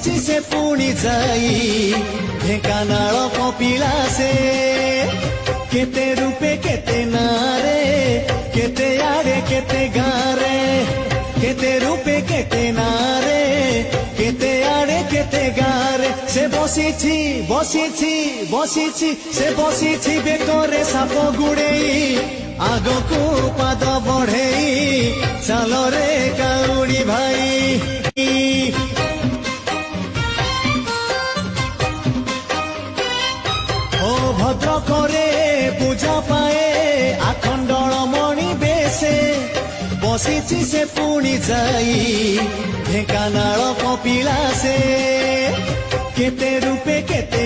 ବସିଛି ସେ ପୁଣି ଯାଇ ଢେଙ୍କାନାଳ କପିଳାସେ କେତେ ରୂପେ କେତେ ନାରେ କେତେ ଆଡେ କେତେ ଗାଁରେ କେତେ ରୂପେ କେତେ ନାରେ କେତେ ଆଡେ କେତେ ଗାଁରେ ସେ ବସିଛି ବସିଛି ବସିଛି ସେ ବସିଛି ବେକରେ ସାପ ଗୁଡେଇ ଆଗକୁ ପାଦ ବଢେଇ ଚାଲରେ କାଉଡି ଭାଇ ଓ ଭଦ୍ରକରେ ପୂଜା ପାଏ ଆଖଣ୍ଡଳ ମଣି ବେଶେ ବସିଛି ସେ ପୁଣି ଯାଇ ଢେଙ୍କାନାଳ କପିଳାସେ କେତେ ରୂପେ କେତେ